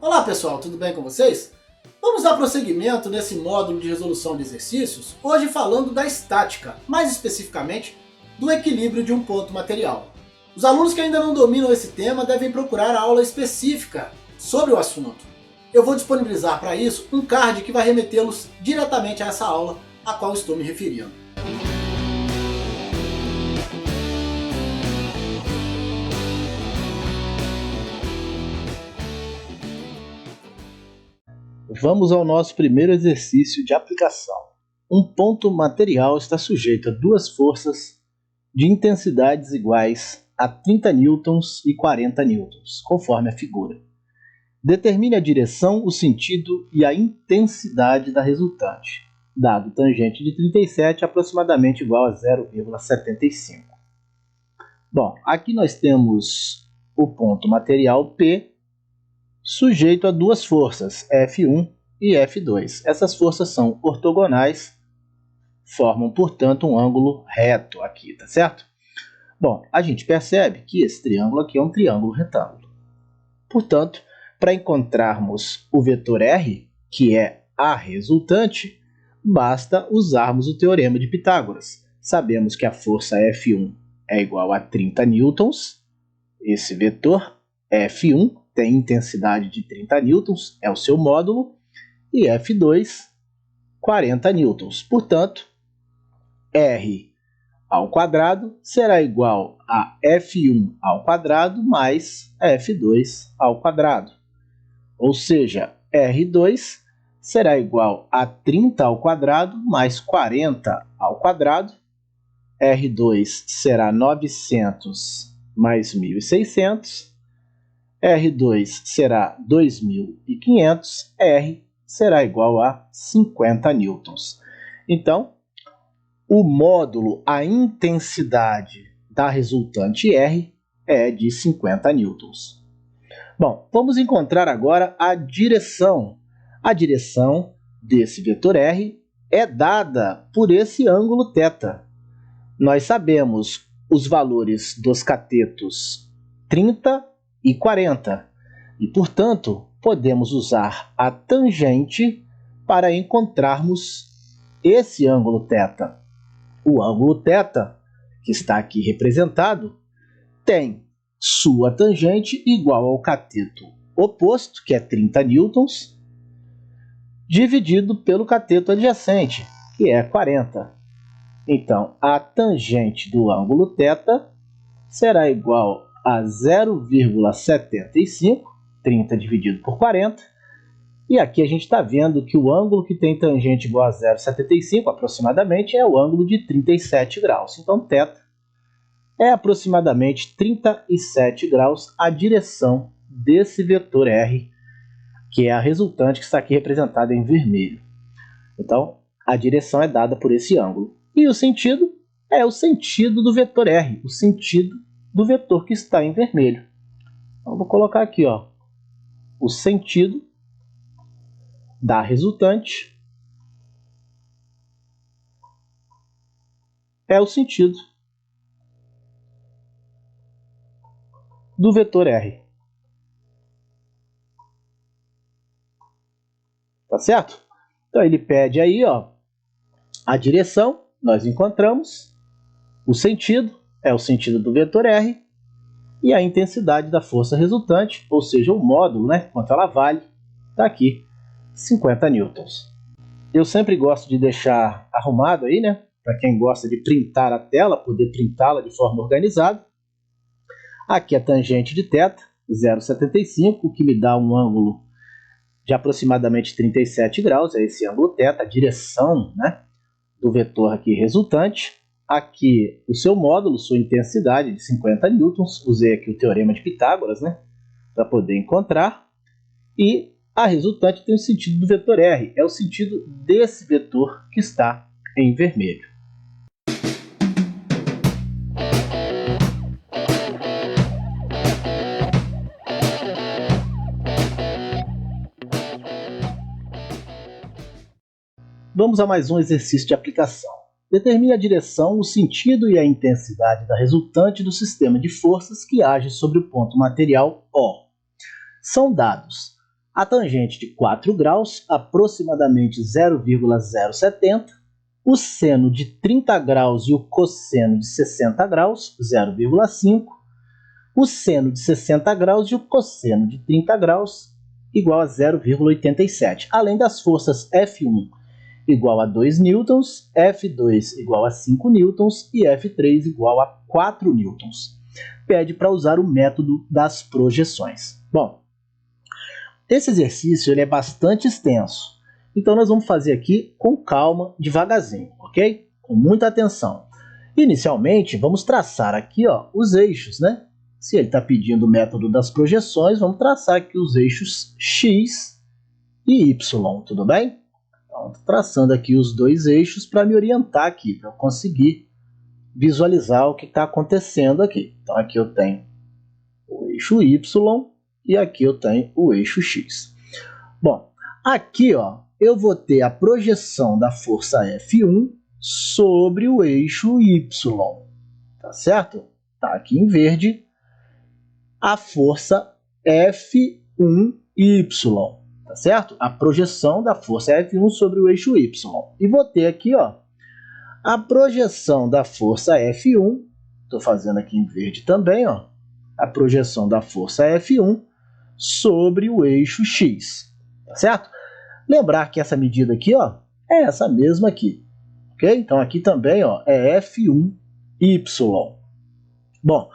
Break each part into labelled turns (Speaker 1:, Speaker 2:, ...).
Speaker 1: Olá pessoal, tudo bem com vocês? Vamos dar prosseguimento nesse módulo de resolução de exercícios, hoje falando da estática, mais especificamente do equilíbrio de um ponto material. Os alunos que ainda não dominam esse tema devem procurar a aula específica sobre o assunto. Eu vou disponibilizar para isso um card que vai remetê-los diretamente a essa aula a qual estou me referindo.
Speaker 2: Vamos ao nosso primeiro exercício de aplicação. Um ponto material está sujeito a duas forças de intensidades iguais a 30 newtons e 40 newtons, conforme a figura. Determine a direção, o sentido e a intensidade da resultante, dado tangente de 37 aproximadamente igual a 0,75. Bom, aqui nós temos o ponto material P, sujeito a duas forças, F1 e F2. Essas forças são ortogonais, formam, portanto, um ângulo reto aqui, tá certo? Bom, a gente percebe que esse triângulo aqui é um triângulo retângulo. Portanto, para encontrarmos o vetor R, que é a resultante, basta usarmos o teorema de Pitágoras. Sabemos que a força F1 é igual a 30 newtons, esse vetor F1 tem intensidade de 30 newtons, é o seu módulo, e F2, 40 newtons. Portanto, R ao quadrado será igual a F1 ao quadrado mais F2 ao quadrado. Ou seja, R2 será igual a 30 ao quadrado mais 40 ao quadrado. R2 será 900 mais 1.600. R2 será 2.500, R será igual a 50 newtons. Então, o módulo, a intensidade da resultante R é de 50 newtons. Bom, vamos encontrar agora a direção. A direção desse vetor R é dada por esse ângulo θ. Nós sabemos os valores dos catetos 30 e 40. E, portanto, podemos usar a tangente para encontrarmos esse ângulo θ. O ângulo θ, que está aqui representado, tem sua tangente igual ao cateto oposto, que é 30 newtons, dividido pelo cateto adjacente, que é 40. Então, a tangente do ângulo θ será igual a 0,75, 30 dividido por 40, e aqui a gente está vendo que o ângulo que tem tangente igual a 0,75 aproximadamente é o ângulo de 37 graus. Então, θ é aproximadamente 37 graus a direção desse vetor R, que é a resultante que está aqui representada em vermelho. Então, a direção é dada por esse ângulo. E o sentido é o sentido do vetor R, o sentido do vetor que está em vermelho. Então, vou colocar aqui, ó, o sentido da resultante é o sentido do vetor R. Tá certo? Então ele pede aí, ó, a direção, nós encontramos, o sentido é o sentido do vetor R, e a intensidade da força resultante, ou seja, o módulo, né, quanto ela vale, está aqui, 50 newtons. Eu sempre gosto de deixar arrumado aí, né, para quem gosta de printar a tela, poder printá-la de forma organizada. Aqui a tangente de θ, 0,75, o que me dá um ângulo de aproximadamente 37 graus, é esse ângulo θ, a direção, né, do vetor aqui resultante. Aqui o seu módulo, sua intensidade de 50 newtons, usei aqui o teorema de Pitágoras, né, para poder encontrar. E a resultante tem o sentido do vetor R, é o sentido desse vetor que está em vermelho. Vamos a mais um exercício de aplicação. Determine a direção, o sentido e a intensidade da resultante do sistema de forças que age sobre o ponto material O. São dados A tangente de 4 graus, aproximadamente 0,070. O seno de 30 graus e o cosseno de 60 graus, 0,5. O seno de 60 graus e o cosseno de 30 graus, igual a 0,87. Além das forças F1 igual a 2 newtons, F2 igual a 5 newtons e F3 igual a 4 newtons. Pede para usar o método das projeções. Bom, esse exercício ele é bastante extenso, então nós vamos fazer aqui com calma, devagarzinho, ok? Com muita atenção. Inicialmente, vamos traçar aqui os eixos, né? Se ele está pedindo o método das projeções, vamos traçar aqui os eixos X e Y, tudo bem? Então, estou traçando aqui os dois eixos para me orientar aqui, para eu conseguir visualizar o que está acontecendo aqui. Então, aqui eu tenho o eixo Y e aqui eu tenho o eixo X. Bom, aqui eu vou ter a projeção da força F1 sobre o eixo Y, tá certo? Tá aqui em verde a força F1Y, tá certo? A projeção da força F1 sobre o eixo Y. E vou ter aqui a projeção da força F1, estou fazendo aqui em verde também, a projeção da força F1 sobre o eixo X, tá certo? Lembrar que essa medida aqui é essa mesma aqui, ok? Então aqui também é F1Y. Bom,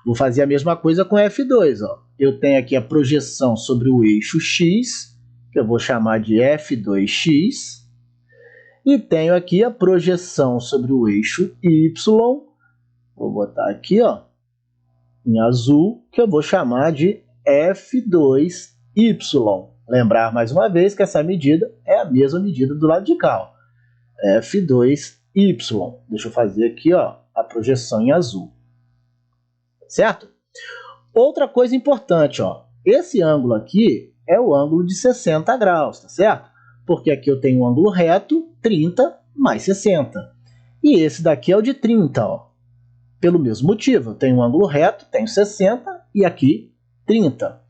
Speaker 2: vou fazer a mesma coisa com F2. Eu tenho aqui a projeção sobre o eixo X, que eu vou chamar de F2X, e tenho aqui a projeção sobre o eixo Y, vou botar aqui em azul, que eu vou chamar de F2Y. Lembrar mais uma vez que essa medida é a mesma medida do lado de cá, F2Y. Deixa eu fazer aqui a projeção em azul. Certo? Outra coisa importante, esse ângulo aqui é o ângulo de 60 graus, tá certo? Porque aqui eu tenho um ângulo reto, 30 mais 60. E esse daqui é o de 30, Pelo mesmo motivo, eu tenho um ângulo reto, tenho 60 e aqui 30.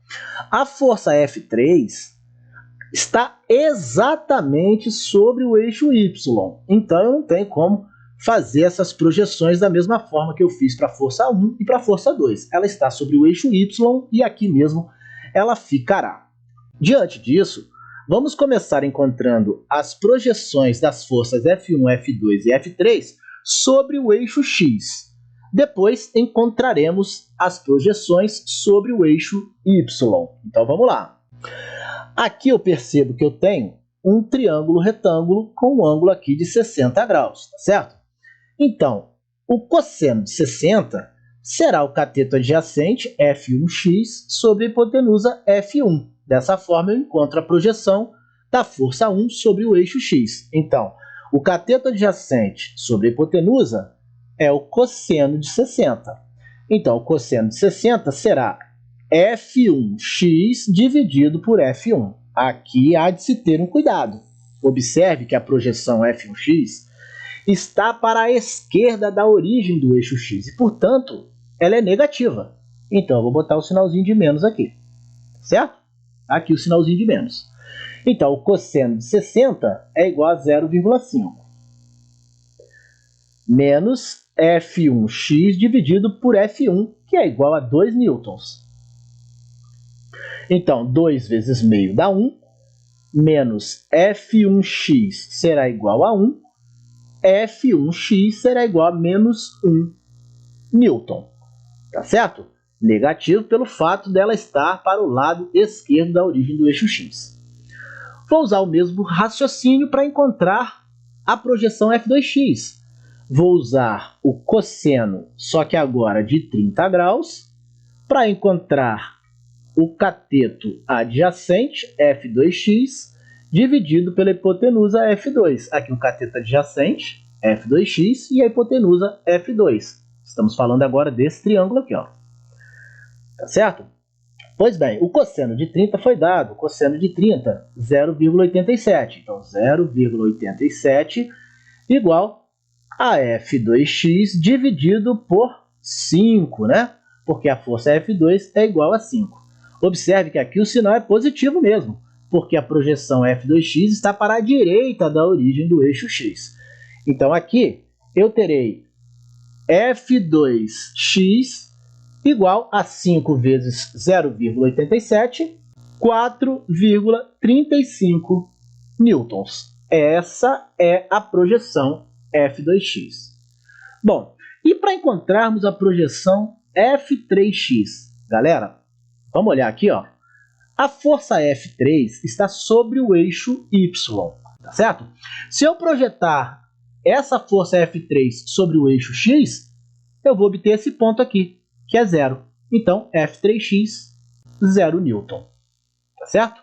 Speaker 2: A força F3 está exatamente sobre o eixo Y, então eu não tenho como fazer essas projeções da mesma forma que eu fiz para a força 1 e para a força 2. Ela está sobre o eixo Y e aqui mesmo ela ficará. Diante disso, vamos começar encontrando as projeções das forças F1, F2 e F3 sobre o eixo X. Depois encontraremos as projeções sobre o eixo Y. Então vamos lá. Aqui eu percebo que eu tenho um triângulo retângulo com um ângulo aqui de 60 graus, tá certo? Então, o cosseno de 60 será o cateto adjacente F1x sobre a hipotenusa F1. Dessa forma, eu encontro a projeção da força 1 sobre o eixo X. Então, o cateto adjacente sobre a hipotenusa é o cosseno de 60. Então, o cosseno de 60 será F1x dividido por F1. Aqui há de se ter um cuidado. Observe que a projeção F1x está para a esquerda da origem do eixo X e, portanto, ela é negativa. Então, eu vou botar o sinalzinho de menos aqui. Certo? Aqui o sinalzinho de menos. Então, o cosseno de 60 é igual a 0,5. Menos F1x dividido por F1, que é igual a 2 newtons. Então, 2 vezes meio dá 1, menos F1x será igual a 1, F1x será igual a menos 1 newton. Tá certo? Negativo pelo fato dela estar para o lado esquerdo da origem do eixo X. Vou usar o mesmo raciocínio para encontrar a projeção F2x. Vou usar o cosseno, só que agora de 30 graus, para encontrar o cateto adjacente, F2x, dividido pela hipotenusa F2. Aqui o cateto adjacente, F2x, e a hipotenusa F2. Estamos falando agora desse triângulo aqui, Tá certo? Pois bem, o cosseno de 30 foi dado. O cosseno de 30, 0,87. Então, 0,87 igual a F2x dividido por 5, né? Porque a força F2 é igual a 5. Observe que aqui o sinal é positivo mesmo, porque a projeção F2x está para a direita da origem do eixo x. Então aqui eu terei F2x igual a 5 vezes 0,87, 4,35 newtons. Essa é a projeção F2x. Bom, e para encontrarmos a projeção F3x, galera, vamos olhar aqui, ó. A força F3 está sobre o eixo y, tá certo? Se eu projetar essa força F3 sobre o eixo x, eu vou obter esse ponto aqui, que é 0. Então, F3x, 0 newton, tá certo?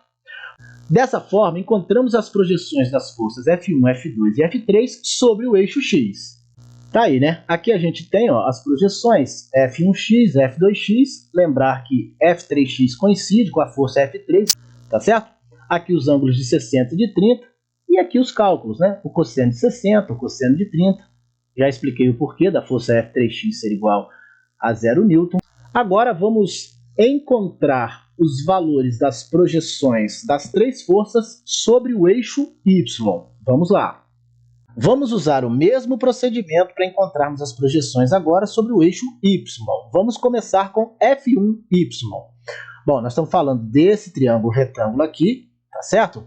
Speaker 2: Dessa forma, encontramos as projeções das forças F1, F2 e F3 sobre o eixo x. Tá aí, né? Aqui a gente tem, ó, as projeções F1x, F2x. Lembrar que F3x coincide com a força F3, tá certo? Aqui os ângulos de 60 e de 30. E aqui os cálculos, né? O cosseno de 60, o cosseno de 30. Já expliquei o porquê da força F3x ser igual a 0 newton. Agora vamos encontrar os valores das projeções das três forças sobre o eixo y. Vamos lá. Vamos usar o mesmo procedimento para encontrarmos as projeções agora sobre o eixo y. Vamos começar com F1y. Bom, nós estamos falando desse triângulo retângulo aqui, tá certo?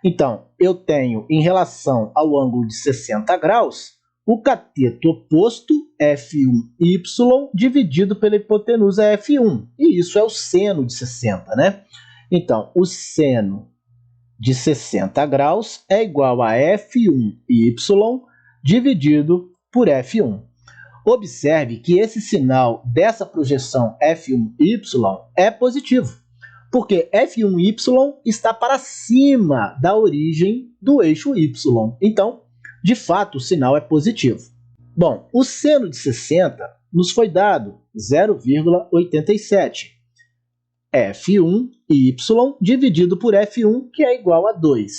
Speaker 2: Então, eu tenho, em relação ao ângulo de 60 graus, o cateto oposto, F1y, dividido pela hipotenusa F1. E isso é o seno de 60, né? Então, o seno de 60 graus é igual a F1y dividido por F1. Observe que esse sinal dessa projeção F1y é positivo, porque F1y está para cima da origem do eixo y. Então, de fato, o sinal é positivo. Bom, o seno de 60 nos foi dado 0,87. F1y dividido por F1, que é igual a 2.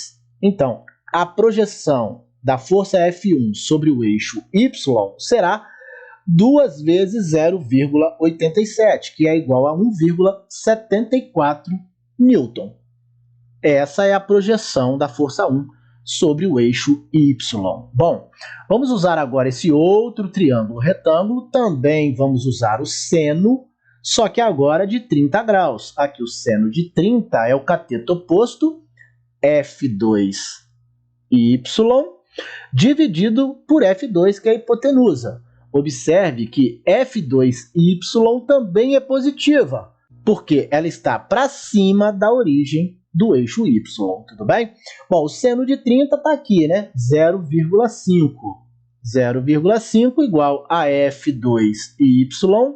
Speaker 2: Então, a projeção da força F1 sobre o eixo y será 2 vezes 0,87, que é igual a 1,74 newton. Essa é a projeção da força 1 sobre o eixo y. Bom, vamos usar agora esse outro triângulo retângulo. Também vamos usar o seno, só que agora de 30 graus. Aqui o seno de 30 é o cateto oposto, F2y, dividido por F2, que é a hipotenusa. Observe que F2y também é positiva, porque ela está para cima da origem do eixo y, tudo bem? Bom, o seno de 30 está aqui, né? 0,5. 0,5 igual a F2y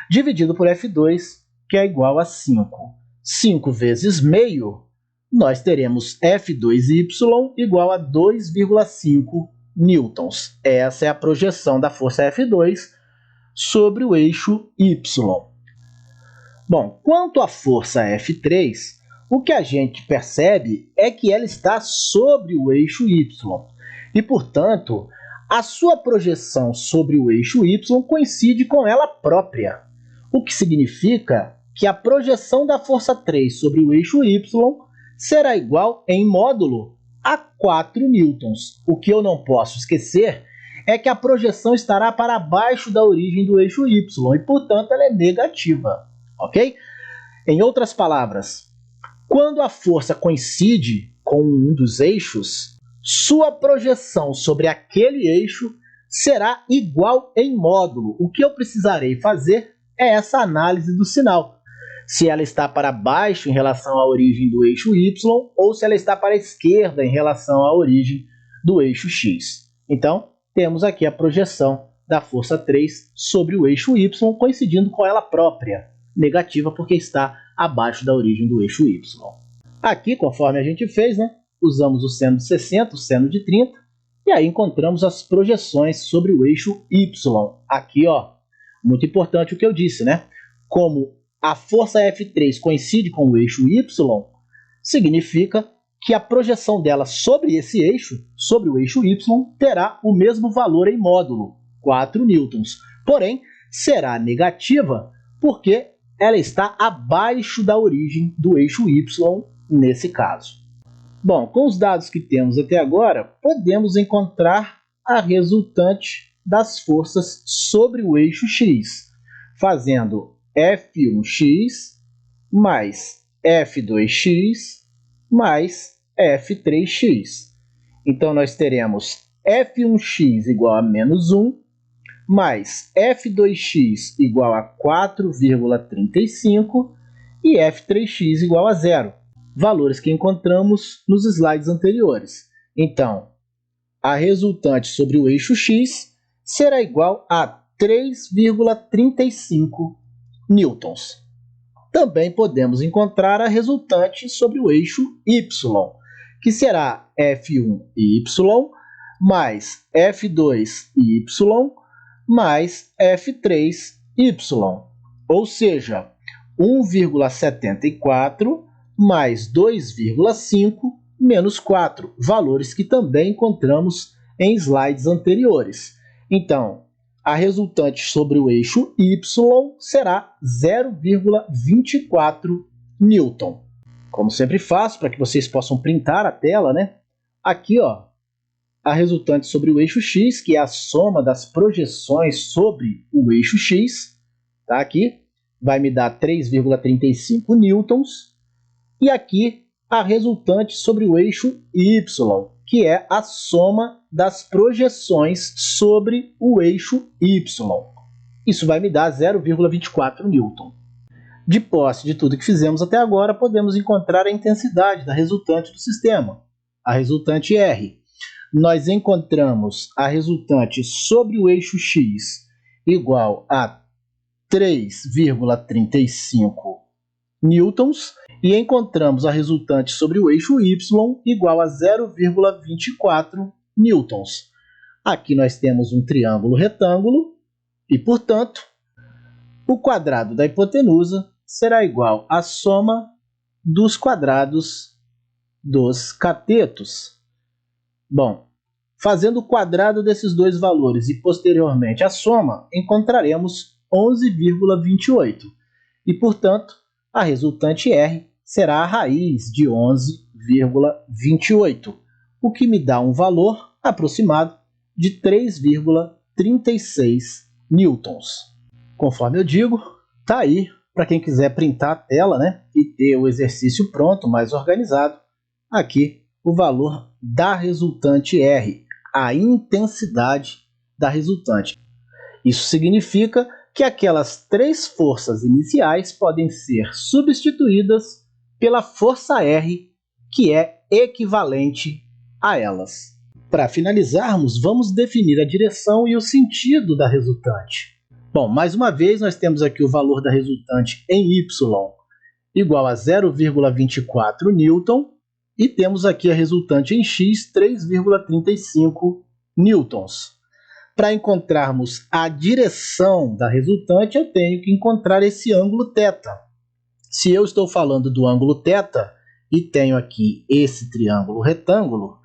Speaker 2: dividido por F2, que é igual a 5. 5 vezes meio, nós teremos F2y igual a 2,5 newtons. Essa é a projeção da força F2 sobre o eixo y. Bom, quanto à força F3, o que a gente percebe é que ela está sobre o eixo y. E, portanto, a sua projeção sobre o eixo y coincide com ela própria. O que significa que a projeção da força 3 sobre o eixo y será igual, em módulo, a 4 newtons. O que eu não posso esquecer é que a projeção estará para baixo da origem do eixo y e, portanto, ela é negativa. Ok? Em outras palavras, quando a força coincide com um dos eixos, sua projeção sobre aquele eixo será igual em módulo. O que eu precisarei fazer é essa análise do sinal. Se ela está para baixo em relação à origem do eixo y ou se ela está para a esquerda em relação à origem do eixo x. Então, temos aqui a projeção da força 3 sobre o eixo y coincidindo com ela própria, negativa porque está abaixo da origem do eixo y. Aqui, conforme a gente fez, né, usamos o seno de 60, o seno de 30, e aí encontramos as projeções sobre o eixo y. Aqui, ó, muito importante o que eu disse, né? Como a força F3 coincide com o eixo y, significa que a projeção dela sobre esse eixo, sobre o eixo y, terá o mesmo valor em módulo, 4 newtons. Porém, será negativa porque ela está abaixo da origem do eixo y nesse caso. Bom, com os dados que temos até agora, podemos encontrar a resultante das forças sobre o eixo x, fazendo F1x mais F2x mais F3x. Então, nós teremos F1x igual a menos 1, mais F2x igual a 4,35 e F3x igual a 0. Valores que encontramos nos slides anteriores. Então, a resultante sobre o eixo x será igual a 3,35 newtons. Também podemos encontrar a resultante sobre o eixo y, que será F1y mais F2y mais F3y, ou seja, 1,74 mais 2,5 menos 4, valores que também encontramos em slides anteriores. Então, a resultante sobre o eixo y será 0,24 newton. Como sempre faço, para que vocês possam printar a tela, né? Aqui, ó, a resultante sobre o eixo x, que é a soma das projeções sobre o eixo x, tá? Aqui vai me dar 3,35 newtons. E aqui a resultante sobre o eixo y, que é a soma das projeções sobre o eixo y. Isso vai me dar 0,24 newton. De posse de tudo que fizemos até agora, podemos encontrar a intensidade da resultante do sistema, a resultante R. Nós encontramos a resultante sobre o eixo x igual a 3,35 newtons e encontramos a resultante sobre o eixo y igual a 0,24 newtons. Aqui nós temos um triângulo retângulo e, portanto, o quadrado da hipotenusa será igual à soma dos quadrados dos catetos. Bom, fazendo o quadrado desses dois valores e posteriormente a soma, encontraremos 11,28 e, portanto, a resultante R será a raiz de 11,28, o que me dá um valor aproximado de 3,36 newtons. Conforme eu digo, está aí para quem quiser printar a tela, né, e ter o exercício pronto, mais organizado. Aqui o valor da resultante R, a intensidade da resultante. Isso significa que aquelas três forças iniciais podem ser substituídas pela força R, que é equivalente a elas. Para finalizarmos, vamos definir a direção e o sentido da resultante. Bom, mais uma vez nós temos aqui o valor da resultante em Y igual a 0,24 newton e temos aqui a resultante em X 3,35 newtons. Para encontrarmos a direção da resultante, eu tenho que encontrar esse ângulo θ. Se eu estou falando do ângulo θ e tenho aqui esse triângulo retângulo,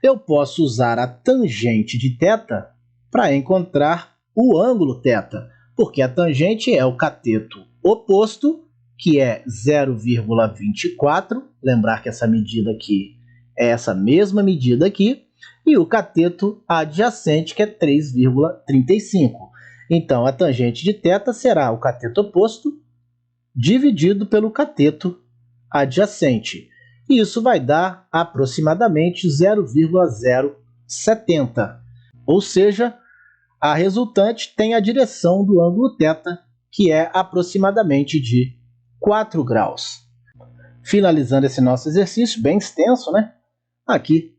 Speaker 2: eu posso usar a tangente de θ para encontrar o ângulo θ, porque a tangente é o cateto oposto, que é 0,24. Lembrar que essa medida aqui é essa mesma medida aqui, e o cateto adjacente, que é 3,35. Então, a tangente de θ será o cateto oposto dividido pelo cateto adjacente. E isso vai dar aproximadamente 0,070. Ou seja, a resultante tem a direção do ângulo θ, que é aproximadamente de 4 graus. Finalizando esse nosso exercício, bem extenso, né? Aqui,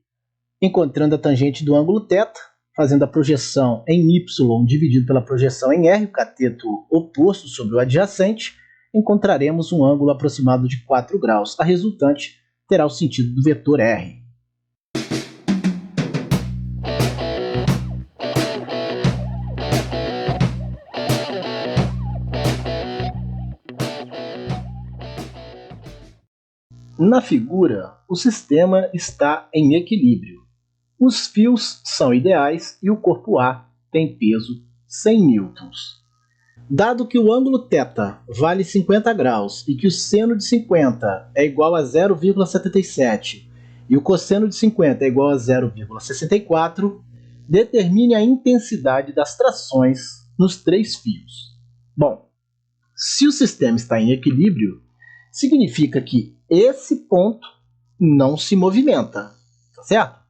Speaker 2: encontrando a tangente do ângulo θ, fazendo a projeção em y dividido pela projeção em r, o cateto oposto sobre o adjacente, encontraremos um ângulo aproximado de 4 graus. A resultante terá o sentido do vetor r. Na figura, o sistema está em equilíbrio. Os fios são ideais e o corpo A tem peso 100 newtons. Dado que o ângulo θ vale 50 graus e que o seno de 50 é igual a 0,77 e o cosseno de 50 é igual a 0,64, determine a intensidade das trações nos três fios. Bom, se o sistema está em equilíbrio, significa que esse ponto não se movimenta, tá certo?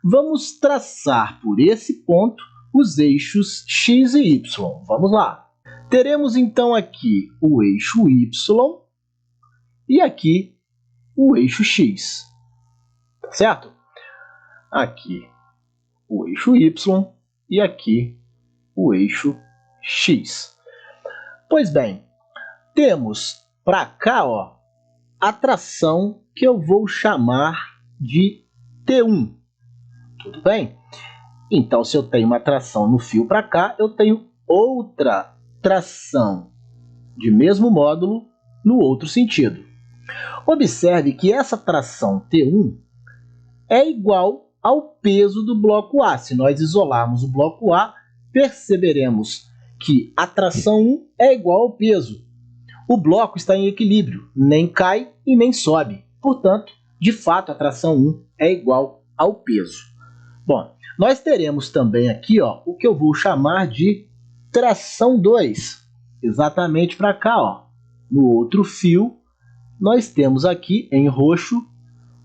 Speaker 2: Vamos traçar por esse ponto os eixos x e y. Vamos lá. Teremos então aqui o eixo y e aqui o eixo x, tá certo? Aqui o eixo y e aqui o eixo x. Pois bem, temos para cá, ó, a tração que eu vou chamar de T1. Tudo bem? Então, se eu tenho uma tração no fio para cá, eu tenho outra tração de mesmo módulo no outro sentido. Observe que essa tração T1 é igual ao peso do bloco A. Se nós isolarmos o bloco A, perceberemos que a tração 1 é igual ao peso. O bloco está em equilíbrio, nem cai e nem sobe. Portanto, de fato, a tração 1 é igual ao peso. Bom, nós teremos também aqui, ó, o que eu vou chamar de tração 2. Exatamente para cá, ó. No outro fio, nós temos aqui em roxo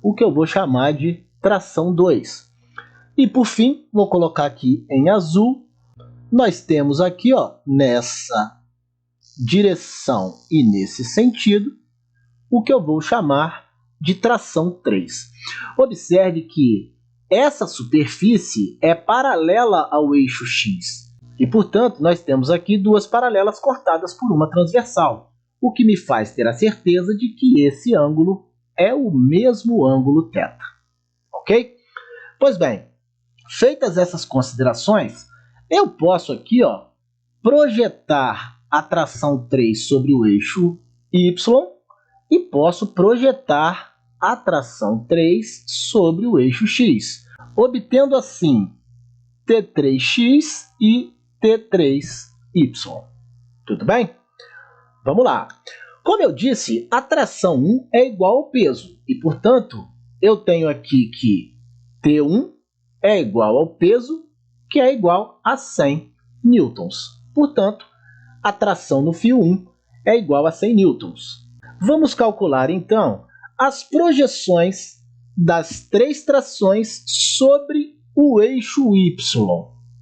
Speaker 2: o que eu vou chamar de tração 2. E por fim, vou colocar aqui em azul, nós temos aqui, ó, nessa direção e nesse sentido, o que eu vou chamar de tração 3. Observe que essa superfície é paralela ao eixo x. E, portanto, nós temos aqui duas paralelas cortadas por uma transversal, o que me faz ter a certeza de que esse ângulo é o mesmo ângulo θ. Ok? Pois bem, feitas essas considerações, eu posso aqui, ó, projetar a tração 3 sobre o eixo y e posso projetar a tração 3 sobre o eixo x, obtendo assim T3x e T3y. Tudo bem? Vamos lá. Como eu disse, a tração 1 é igual ao peso e, portanto, eu tenho aqui que T1 é igual ao peso, que é igual a 100 newtons. Portanto, a tração no fio 1 é igual a 100 newtons. Vamos calcular, então, as projeções das três trações sobre o eixo y.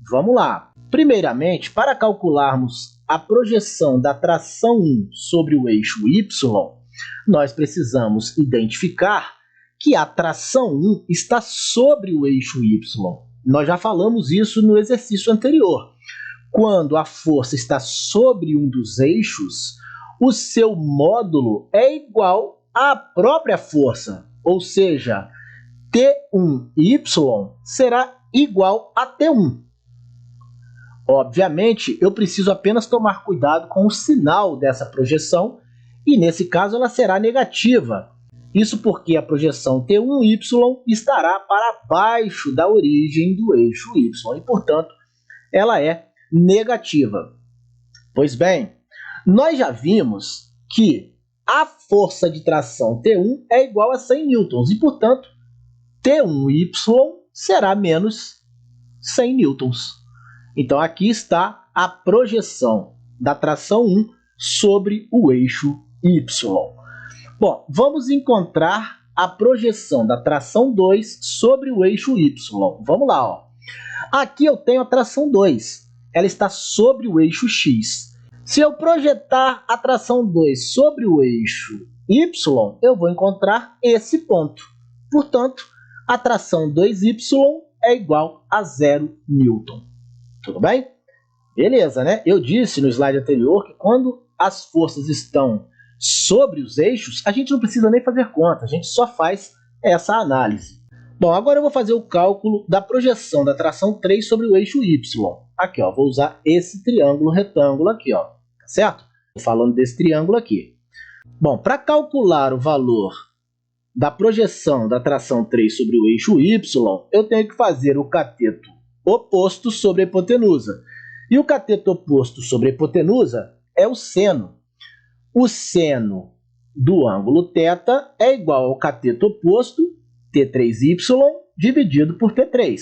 Speaker 2: Vamos lá. Primeiramente, para calcularmos a projeção da tração 1 sobre o eixo y, nós precisamos identificar que a tração 1 está sobre o eixo y. Nós já falamos isso no exercício anterior. Quando a força está sobre um dos eixos, o seu módulo é igual à própria força, ou seja, T1y será igual a T1. Obviamente, eu preciso apenas tomar cuidado com o sinal dessa projeção, e nesse caso ela será negativa. Isso porque a projeção T1y estará para baixo da origem do eixo y, e portanto ela é negativa. Pois bem, nós já vimos que a força de tração T1 é igual a 100 newtons, e portanto T1y será menos 100 newtons. Então aqui está a projeção da tração 1 sobre o eixo y. Bom, vamos encontrar a projeção da tração 2 sobre o eixo y. Vamos lá, ó. Aqui eu tenho a tração 2. Ela está sobre o eixo x. Se eu projetar a tração 2 sobre o eixo y, eu vou encontrar esse ponto. Portanto, a tração 2y é igual a 0 newton. Tudo bem? Beleza, né? Eu disse no slide anterior que quando as forças estão sobre os eixos, a gente não precisa nem fazer conta, a gente só faz essa análise. Bom, agora eu vou fazer o cálculo da projeção da tração 3 sobre o eixo y. Aqui, ó, vou usar esse triângulo retângulo aqui, ó, tá certo? Estou falando desse triângulo aqui. Bom, para calcular o valor da projeção da tração 3 sobre o eixo y, eu tenho que fazer o cateto oposto sobre a hipotenusa. E o cateto oposto sobre a hipotenusa é o seno. O seno do ângulo θ é igual ao cateto oposto, T3y, dividido por T3.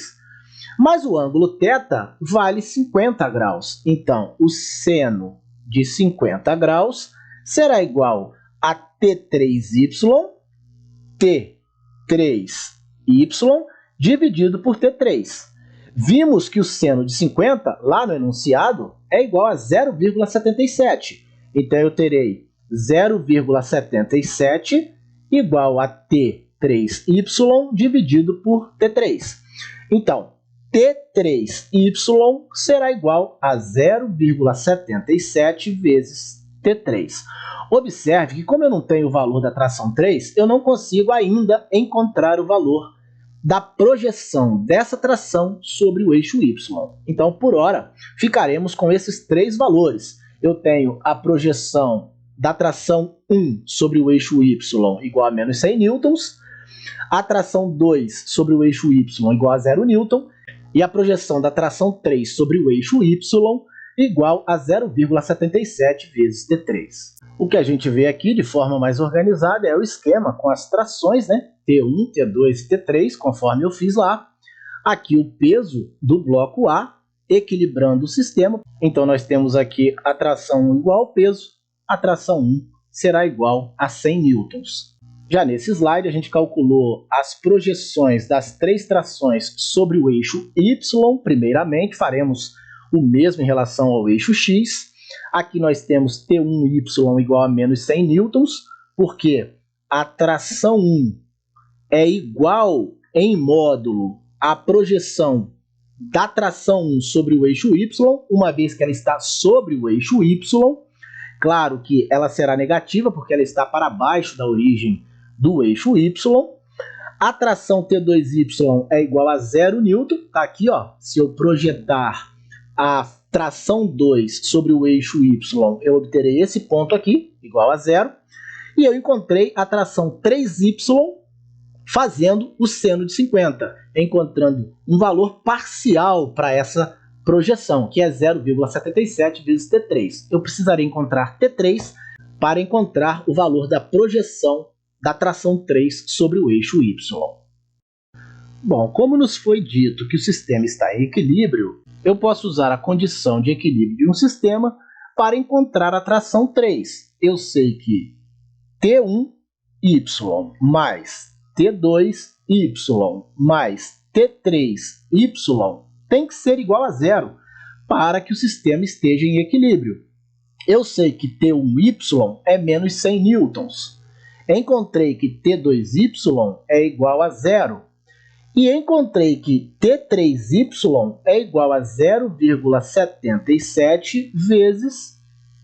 Speaker 2: Mas o ângulo θ vale 50 graus. Então, o seno de 50 graus será igual a T3y, T3y, dividido por T3. Vimos que o seno de 50, lá no enunciado, é igual a 0,77. Então, eu terei 0,77 igual a T3y dividido por T3. Então, T3y será igual a 0,77 vezes T3. Observe que, como eu não tenho o valor da tração 3, eu não consigo ainda encontrar o valor da projeção dessa tração sobre o eixo y. Então, por hora, ficaremos com esses três valores. Eu tenho a projeção da tração 1 sobre o eixo y igual a menos 100 newtons, a tração 2 sobre o eixo y igual a 0 newton, e a projeção da tração 3 sobre o eixo y igual a 0,77 vezes T3. O que a gente vê aqui de forma mais organizada é o esquema com as trações, né? T1, T2 e T3, conforme eu fiz lá. Aqui o peso do bloco A, equilibrando o sistema. Então nós temos aqui a tração 1 igual ao peso, a tração 1 será igual a 100 newtons. Já nesse slide a gente calculou as projeções das três trações sobre o eixo Y. Primeiramente faremos o mesmo em relação ao eixo X. Aqui nós temos T1y igual a menos 100 newtons, porque a tração 1 é igual em módulo à projeção da tração 1 sobre o eixo Y, uma vez que ela está sobre o eixo Y. Claro que ela será negativa, porque ela está para baixo da origem do eixo Y. A tração T2y é igual a 0 newton. Está aqui, ó, se eu projetar a tração 2 sobre o eixo y, eu obterei esse ponto aqui, igual a 0. E eu encontrei a tração 3y fazendo o seno de 50, encontrando um valor parcial para essa projeção, que é 0,77 vezes T3. Eu precisaria encontrar T3 para encontrar o valor da projeção da tração 3 sobre o eixo y. Bom, como nos foi dito que o sistema está em equilíbrio, eu posso usar a condição de equilíbrio de um sistema para encontrar a tração 3. Eu sei que T1y mais T2y mais T3y tem que ser igual a 0 para que o sistema esteja em equilíbrio. Eu sei que T1y é menos 100 newtons. Encontrei que T2y é igual a 0. E encontrei que T3y é igual a 0,77 vezes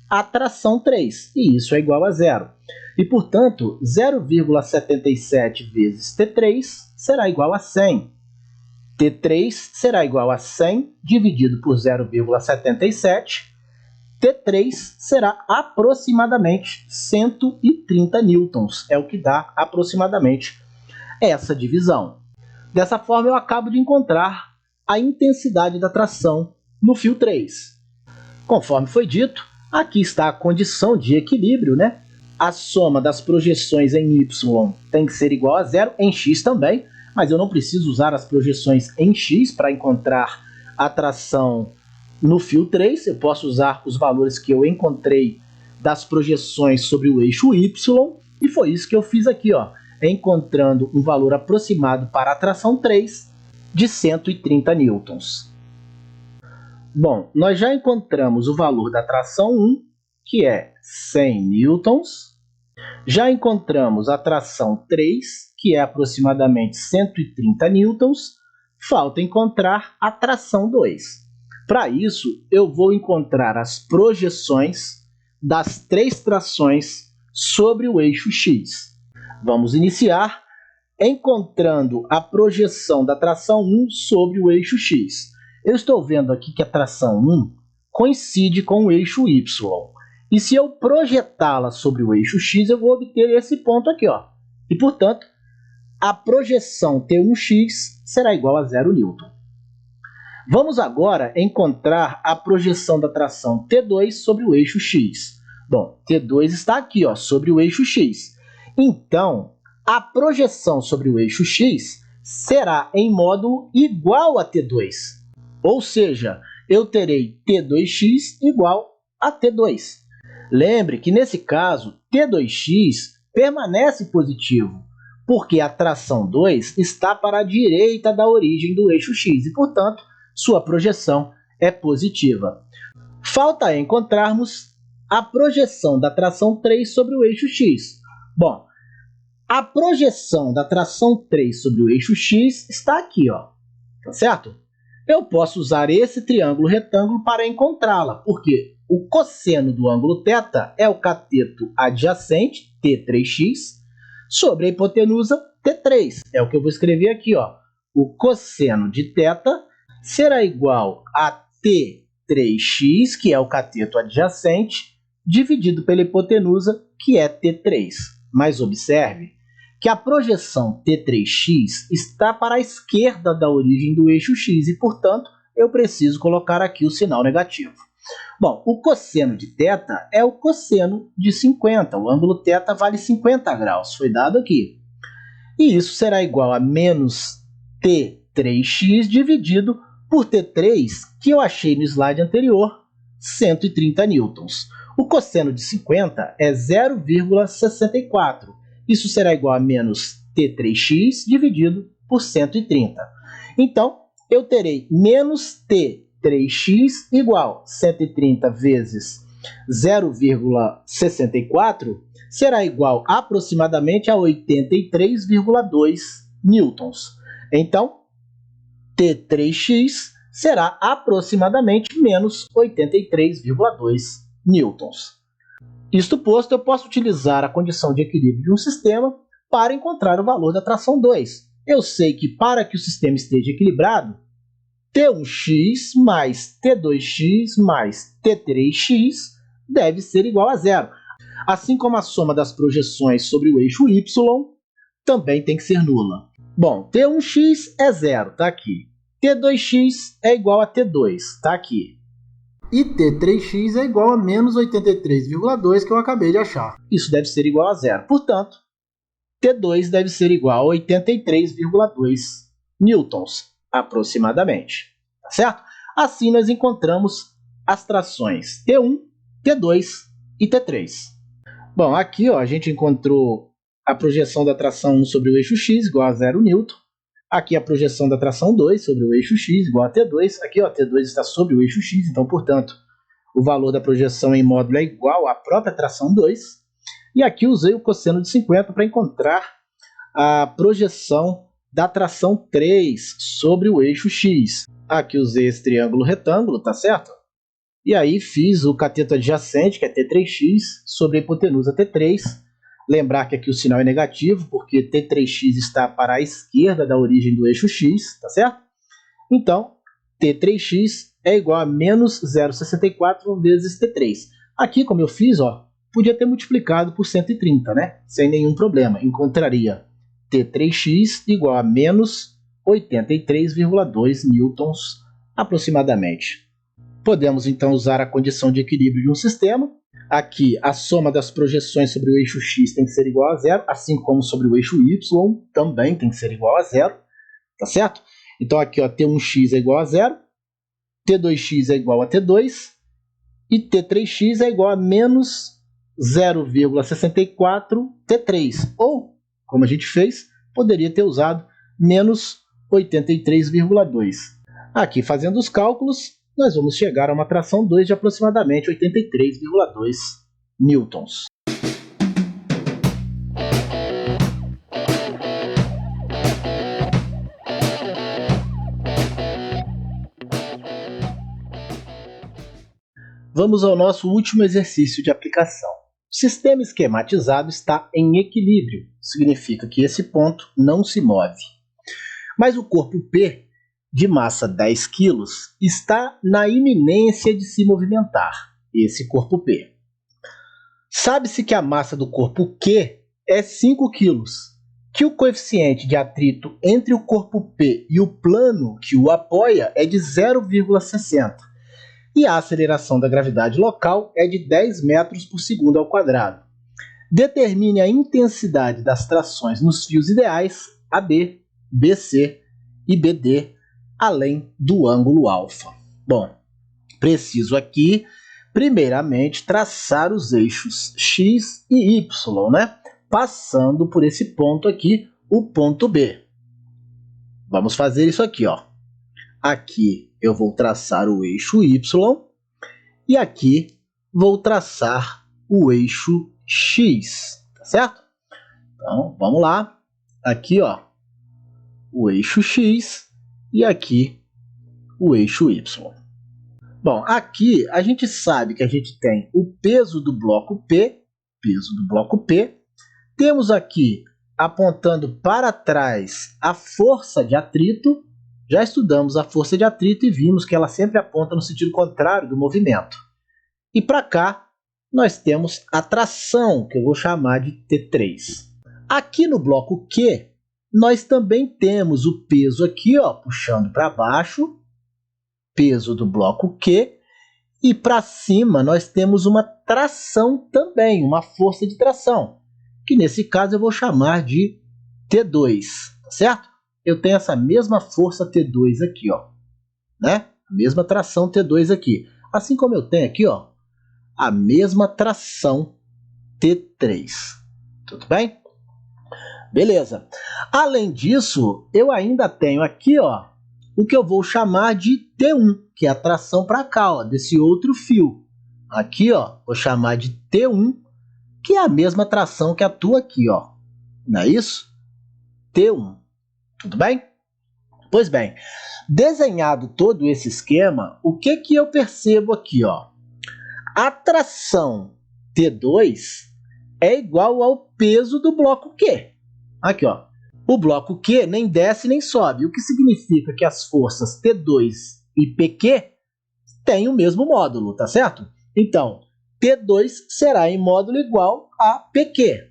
Speaker 2: a tração 3. E isso é igual a 0. E, portanto, 0,77 vezes T3 será igual a 100. T3 será igual a 100 dividido por 0,77. T3 será aproximadamente 130 newtons. É o que dá aproximadamente essa divisão. Dessa forma, eu acabo de encontrar a intensidade da tração no fio 3. Conforme foi dito, aqui está a condição de equilíbrio, né? A soma das projeções em Y tem que ser igual a 0, em X também, mas eu não preciso usar as projeções em X para encontrar a tração no fio 3. Eu posso usar os valores que eu encontrei das projeções sobre o eixo Y, e foi isso que eu fiz aqui, ó, encontrando um valor aproximado para a tração 3 de 130 newtons. Bom, nós já encontramos o valor da tração 1, que é 100 newtons. Já encontramos a tração 3, que é aproximadamente 130 newtons. Falta encontrar a tração 2. Para isso, eu vou encontrar as projeções das três trações sobre o eixo X. Vamos iniciar encontrando a projeção da tração 1 sobre o eixo X. Eu estou vendo aqui que a tração 1 coincide com o eixo Y. E se eu projetá-la sobre o eixo X, eu vou obter esse ponto aqui, ó. E, portanto, a projeção T1x será igual a 0 newton. Vamos agora encontrar a projeção da tração T2 sobre o eixo X. Bom, T2 está aqui, ó, sobre o eixo X. Então, a projeção sobre o eixo X será em módulo igual a T2. Ou seja, eu terei T2x igual a T2. Lembre que, nesse caso, T2x permanece positivo, porque a tração 2 está para a direita da origem do eixo X e, portanto, sua projeção é positiva. Falta encontrarmos a projeção da tração 3 sobre o eixo X. Bom, a projeção da tração 3 sobre o eixo X está aqui, ó, tá certo? Eu posso usar esse triângulo retângulo para encontrá-la, porque o cosseno do ângulo θ é o cateto adjacente, T3x, sobre a hipotenusa T3. É o que eu vou escrever aqui, ó. O cosseno de θ será igual a T3x, que é o cateto adjacente, dividido pela hipotenusa, que é T3. Mas observe que a projeção T3x está para a esquerda da origem do eixo X e, portanto, eu preciso colocar aqui o sinal negativo. Bom, o cosseno de θ é o cosseno de 50. O ângulo θ vale 50 graus, foi dado aqui. E isso será igual a menos T3x dividido por T3, que eu achei no slide anterior, 130 newtons. O cosseno de 50 é 0,64. Isso será igual a menos T3x dividido por 130. Então, eu terei menos T3x igual a 130 vezes 0,64 será igual aproximadamente a 83,2 newtons. Então, T3x será aproximadamente menos 83,2 newtons. Isto posto, eu posso utilizar a condição de equilíbrio de um sistema para encontrar o valor da tração 2. Eu sei que para que o sistema esteja equilibrado, T1x mais T2x mais T3x deve ser igual a zero. Assim como a soma das projeções sobre o eixo y também tem que ser nula. Bom, T1x é zero, está aqui. T2x é igual a T2, está aqui. E T3x é igual a menos 83,2 que eu acabei de achar. Isso deve ser igual a zero. Portanto, T2 deve ser igual a 83,2 newtons, aproximadamente. Tá certo? Assim, nós encontramos as trações T1, T2 e T3. Bom, aqui ó, a gente encontrou a projeção da tração 1 sobre o eixo x igual a 0 newton. Aqui a projeção da tração 2 sobre o eixo x igual a T2. Aqui ó, T2 está sobre o eixo x, então, portanto, o valor da projeção em módulo é igual à própria tração 2. E aqui usei o cosseno de 50 para encontrar a projeção da tração 3 sobre o eixo x. Aqui usei esse triângulo retângulo, tá certo? E aí fiz o cateto adjacente, que é T3x, sobre a hipotenusa T3. Lembrar que aqui o sinal é negativo, porque T3x está para a esquerda da origem do eixo x, tá certo? Então, T3x é igual a menos 0,64 vezes T3. Aqui, como eu fiz, ó, podia ter multiplicado por 130, né? Sem nenhum problema. Encontraria T3x igual a menos 83,2 newtons aproximadamente. Podemos, então, usar a condição de equilíbrio de um sistema. Aqui, a soma das projeções sobre o eixo x tem que ser igual a zero, assim como sobre o eixo y também tem que ser igual a zero, tá certo? Então, aqui, ó, T1x é igual a zero, T2x é igual a T2 e T3x é igual a menos 0,64 T3. Ou, como a gente fez, poderia ter usado menos 83,2. Aqui, fazendo os cálculos, nós vamos chegar a uma tração 2 de aproximadamente 83,2 newtons. Vamos ao nosso último exercício de aplicação. O sistema esquematizado está em equilíbrio, significa que esse ponto não se move. Mas o corpo P, de massa 10 kg, está na iminência de se movimentar, esse corpo P. Sabe-se que a massa do corpo Q é 5 kg, que o coeficiente de atrito entre o corpo P e o plano que o apoia é de 0,60 e a aceleração da gravidade local é de 10 metros por segundo ao quadrado. Determine a intensidade das trações nos fios ideais AB, BC e BD, além do ângulo alfa. Bom, preciso aqui, primeiramente, traçar os eixos X e Y, né? Passando por esse ponto aqui, o ponto B. Vamos fazer isso aqui, ó. Aqui eu vou traçar o eixo Y e aqui vou traçar o eixo X, tá certo? Então, vamos lá. Aqui, ó, o eixo X e aqui o eixo Y. Bom, aqui a gente sabe que a gente tem o peso do bloco P, Temos aqui, apontando para trás, a força de atrito. Já estudamos a força de atrito e vimos que ela sempre aponta no sentido contrário do movimento. E para cá, nós temos a tração, que eu vou chamar de T3. Aqui no bloco Q, nós também temos o peso aqui, ó, puxando para baixo, peso do bloco Q, e para cima nós temos uma tração também, uma força de tração, que nesse caso eu vou chamar de T2, tá certo? Eu tenho essa mesma força T2 aqui, ó, né? A mesma tração T2 aqui. Assim como eu tenho aqui, ó, a mesma tração T3. Tudo bem? Beleza. Além disso, eu ainda tenho aqui, ó, o que eu vou chamar de T1, que é a tração para cá, ó, desse outro fio. Aqui, ó, vou chamar de T1, que é a mesma tração que atua aqui, ó. Não é isso? T1. Tudo bem? Pois bem, desenhado todo esse esquema, o que eu percebo aqui, ó? A tração T2 é igual ao peso do bloco Q. Aqui, ó. O bloco Q nem desce nem sobe, o que significa que as forças T2 e PQ têm o mesmo módulo, tá certo? Então, T2 será em módulo igual a PQ.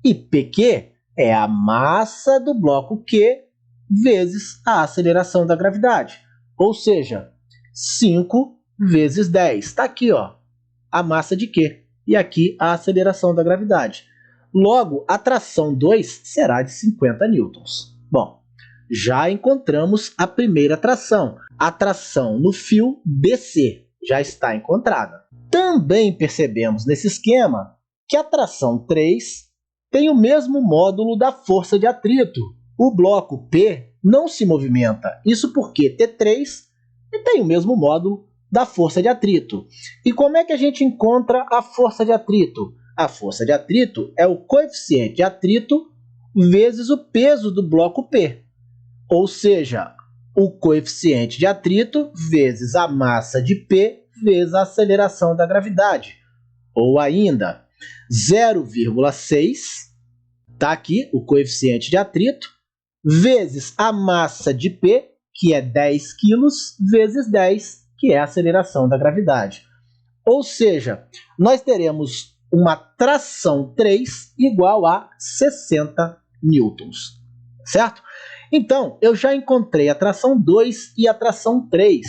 Speaker 2: E PQ é a massa do bloco Q vezes a aceleração da gravidade. Ou seja, 5 vezes 10. Está aqui, ó, a massa de Q. E aqui a aceleração da gravidade. Logo, a tração 2 será de 50 newtons. Bom, já encontramos a primeira tração. A tração no fio BC já está encontrada. Também percebemos nesse esquema que a tração 3 tem o mesmo módulo da força de atrito. O bloco P não se movimenta. Isso porque T3 tem o mesmo módulo da força de atrito. E como é que a gente encontra a força de atrito? A força de atrito é o coeficiente de atrito vezes o peso do bloco P. Ou seja, o coeficiente de atrito vezes a massa de P vezes a aceleração da gravidade. Ou ainda, 0,6, está aqui o coeficiente de atrito, vezes a massa de P, que é 10 kg, vezes 10, que é a aceleração da gravidade. Ou seja, nós teremos uma tração 3 igual a 60 newtons, certo? Então, eu já encontrei a tração 2 e a tração 3,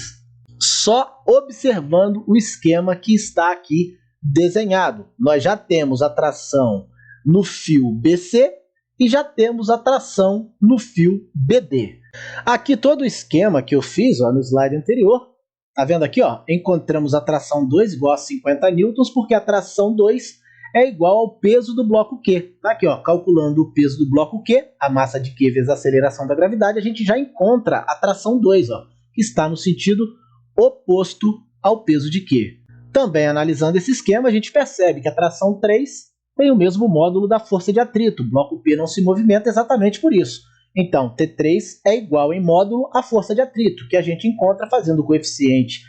Speaker 2: só observando o esquema que está aqui desenhado. Nós já temos a tração no fio BC e já temos a tração no fio BD. Aqui todo o esquema que eu fiz, ó, no slide anterior, tá vendo aqui, ó? Encontramos a tração 2 igual a 50 newtons, porque a tração 2 é igual ao peso do bloco Q. Tá aqui, ó, calculando o peso do bloco Q, a massa de Q vezes a aceleração da gravidade, a gente já encontra a tração 2, ó, que está no sentido oposto ao peso de Q. Também analisando esse esquema, a gente percebe que a tração 3 tem o mesmo módulo da força de atrito. O bloco P não se movimenta exatamente por isso. Então, T3 é igual em módulo à força de atrito, que a gente encontra fazendo o coeficiente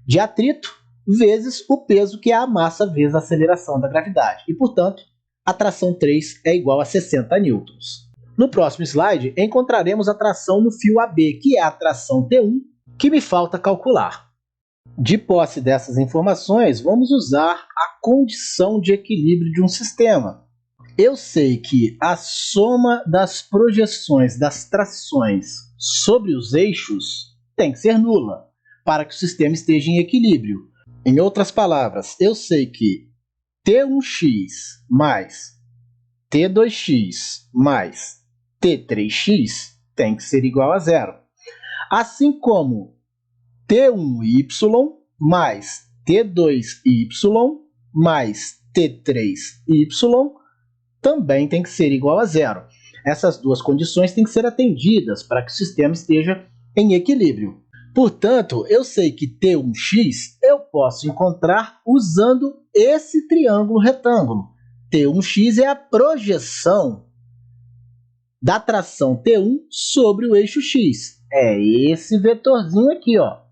Speaker 2: de atrito vezes o peso, que é a massa vezes a aceleração da gravidade. E, portanto, a tração 3 é igual a 60 newtons. No próximo slide, encontraremos a tração no fio AB, que é a tração T1, que me falta calcular. De posse dessas informações, vamos usar a condição de equilíbrio de um sistema, eu sei que a soma das projeções das trações sobre os eixos tem que ser nula, para que o sistema esteja em equilíbrio. Em outras palavras, eu sei que T1x mais T2x mais T3x tem que ser igual a zero. Assim como T1y mais T2y mais T3y também tem que ser igual a zero. Essas duas condições têm que ser atendidas para que o sistema esteja em equilíbrio. Portanto, eu sei que T1x eu posso encontrar usando esse triângulo retângulo. T1x é a projeção da tração T1 sobre o eixo x. É esse vetorzinho aqui, ó,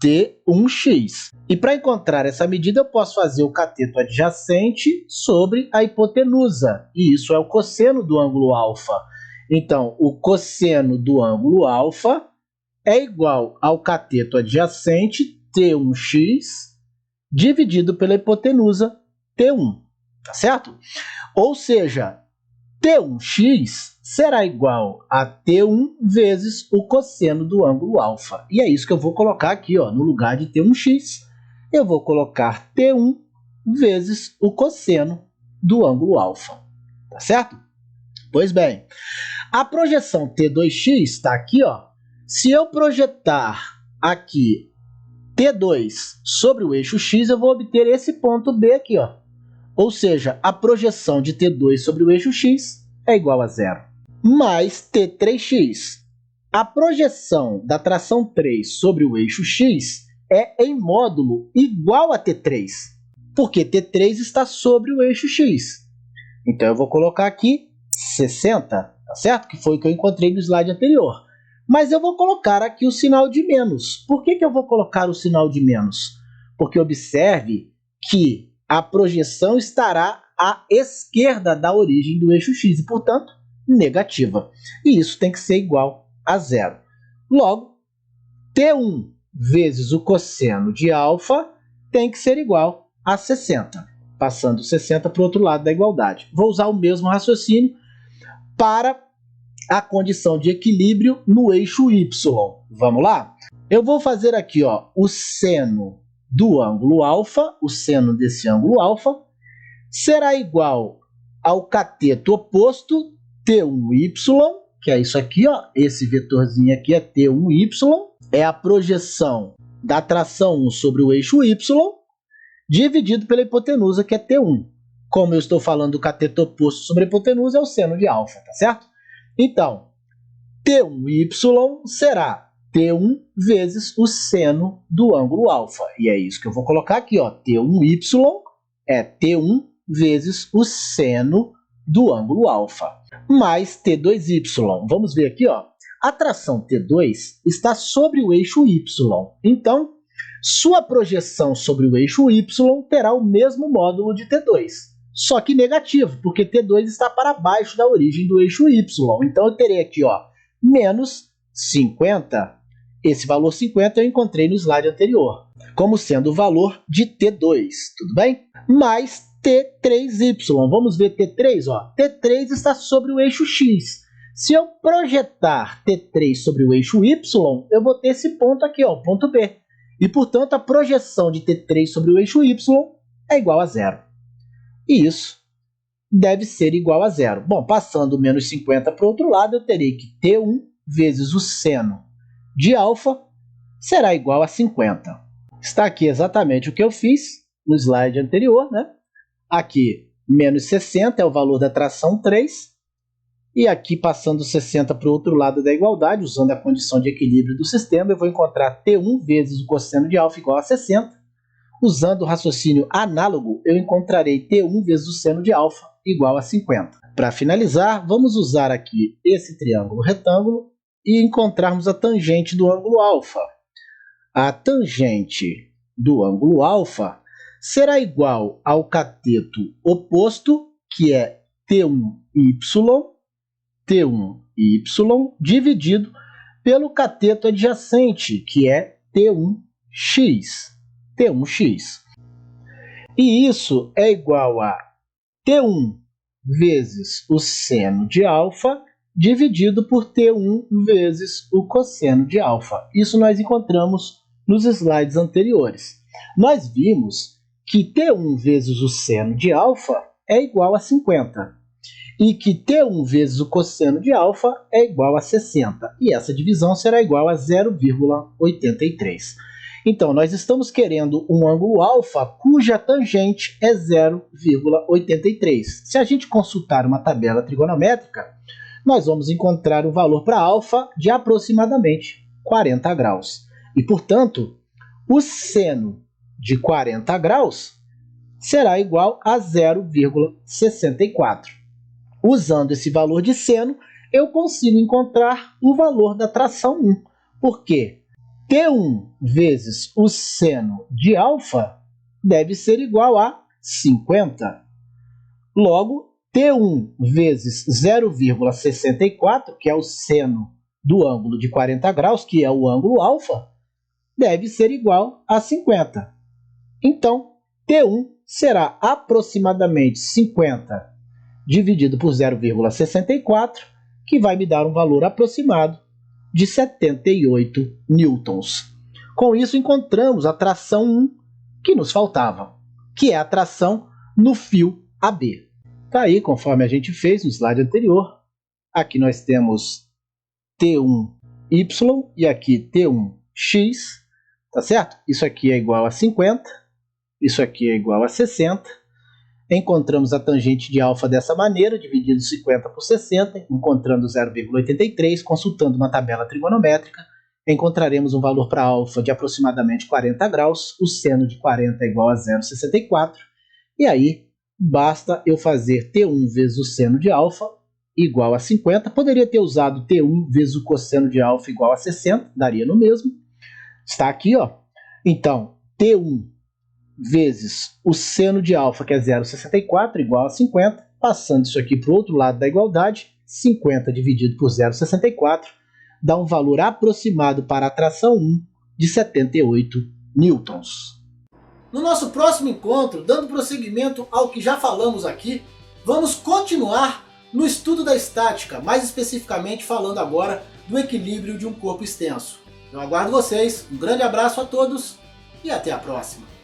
Speaker 2: T1x. E para encontrar essa medida, eu posso fazer o cateto adjacente sobre a hipotenusa. E isso é o cosseno do ângulo alfa. Então, o cosseno do ângulo alfa é igual ao cateto adjacente T1x dividido pela hipotenusa T1. Tá certo? Ou seja, T1x será igual a T1 vezes o cosseno do ângulo alfa. E é isso que eu vou colocar aqui, ó, no lugar de T1x, eu vou colocar T1 vezes o cosseno do ângulo alfa. Tá certo? Pois bem, a projeção T2x está aqui, ó. Se eu projetar aqui T2 sobre o eixo x, eu vou obter esse ponto B aqui, ó. Ou seja, a projeção de T2 sobre o eixo x é igual a zero. Mais T3x. A projeção da tração 3 sobre o eixo x é em módulo igual a T3, porque T3 está sobre o eixo x. Então, eu vou colocar aqui 60, tá certo? Que foi o que eu encontrei no slide anterior. Mas eu vou colocar aqui o sinal de menos. Por que eu vou colocar o sinal de menos? Porque observe que a projeção estará à esquerda da origem do eixo x e, portanto, negativa. E isso tem que ser igual a zero. Logo, T1 vezes o cosseno de alfa tem que ser igual a 60. Passando 60 para o outro lado da igualdade. Vou usar o mesmo raciocínio para a condição de equilíbrio no eixo y. Vamos lá? Eu vou fazer aqui, ó, o seno do ângulo alfa, o seno desse ângulo alfa, será igual ao cateto oposto, T1y, que é isso aqui, ó, esse vetorzinho aqui é T1y, é a projeção da tração 1 sobre o eixo y, dividido pela hipotenusa, que é T1. Como eu estou falando do cateto oposto sobre a hipotenusa, é o seno de alfa, tá certo? Então, T1y será T1 vezes o seno do ângulo alfa. E é isso que eu vou colocar aqui, ó. T1y é T1 vezes o seno do ângulo alfa. Mais T2y. Vamos ver aqui, ó. A tração T2 está sobre o eixo y. Então, sua projeção sobre o eixo y terá o mesmo módulo de T2. Só que negativo, porque T2 está para baixo da origem do eixo y. Então, eu terei aqui, ó, menos 50. Esse valor 50 eu encontrei no slide anterior, como sendo o valor de T2, tudo bem? Mais T3y. Vamos ver T3, ó. T3 está sobre o eixo x. Se eu projetar T3 sobre o eixo y, eu vou ter esse ponto aqui, ó, o ponto B. E, portanto, a projeção de T3 sobre o eixo y é igual a zero. E isso deve ser igual a zero. Bom, passando menos 50 para o outro lado, eu terei que T1 vezes o seno de alfa será igual a 50. Está aqui exatamente o que eu fiz no slide anterior, né? Aqui, menos 60 é o valor da tração 3. E aqui, passando 60 para o outro lado da igualdade, usando a condição de equilíbrio do sistema, eu vou encontrar T1 vezes o cosseno de alfa igual a 60. Usando o raciocínio análogo, eu encontrarei T1 vezes o seno de alfa igual a 50. Para finalizar, vamos usar aqui esse triângulo retângulo e encontrarmos a tangente do ângulo alfa. A tangente do ângulo alfa será igual ao cateto oposto, que é T1y, dividido pelo cateto adjacente, que é T1x. E isso é igual a T1 vezes o seno de alfa dividido por T1 vezes o cosseno de alfa. Isso nós encontramos nos slides anteriores. Nós vimos que T1 vezes o seno de alfa é igual a 50 e que T1 vezes o cosseno de alfa é igual a 60. E essa divisão será igual a 0,83. Então, nós estamos querendo um ângulo alfa cuja tangente é 0,83. Se a gente consultar uma tabela trigonométrica, nós vamos encontrar o valor para alfa de aproximadamente 40 graus. E, portanto, o seno de 40 graus será igual a 0,64. Usando esse valor de seno, eu consigo encontrar o valor da tração 1, porque T1 vezes o seno de alfa deve ser igual a 50. Logo, T1 vezes 0,64, que é o seno do ângulo de 40 graus, que é o ângulo alfa, deve ser igual a 50. Então, T1 será aproximadamente 50 dividido por 0,64, que vai me dar um valor aproximado de 78 newtons. Com isso, encontramos a tração 1 que nos faltava, que é a tração no fio AB. Está aí, conforme a gente fez no slide anterior. Aqui nós temos T1y e aqui T1x, tá certo? Isso aqui é igual a 50, isso aqui é igual a 60. Encontramos a tangente de alfa dessa maneira, dividindo 50 por 60, encontrando 0,83, consultando uma tabela trigonométrica, encontraremos um valor para alfa de aproximadamente 40 graus, o seno de 40 é igual a 0,64, e aí basta eu fazer T1 vezes o seno de alfa igual a 50, poderia ter usado T1 vezes o cosseno de alfa igual a 60, daria no mesmo, está aqui, ó. Então, T1 vezes o seno de alfa, que é 0,64, igual a 50. Passando isso aqui para o outro lado da igualdade, 50 dividido por 0,64 dá um valor aproximado para a tração 1 de 78 newtons.
Speaker 1: No nosso próximo encontro, dando prosseguimento ao que já falamos aqui, vamos continuar no estudo da estática, mais especificamente falando agora do equilíbrio de um corpo extenso. Eu aguardo vocês, um grande abraço a todos e até a próxima!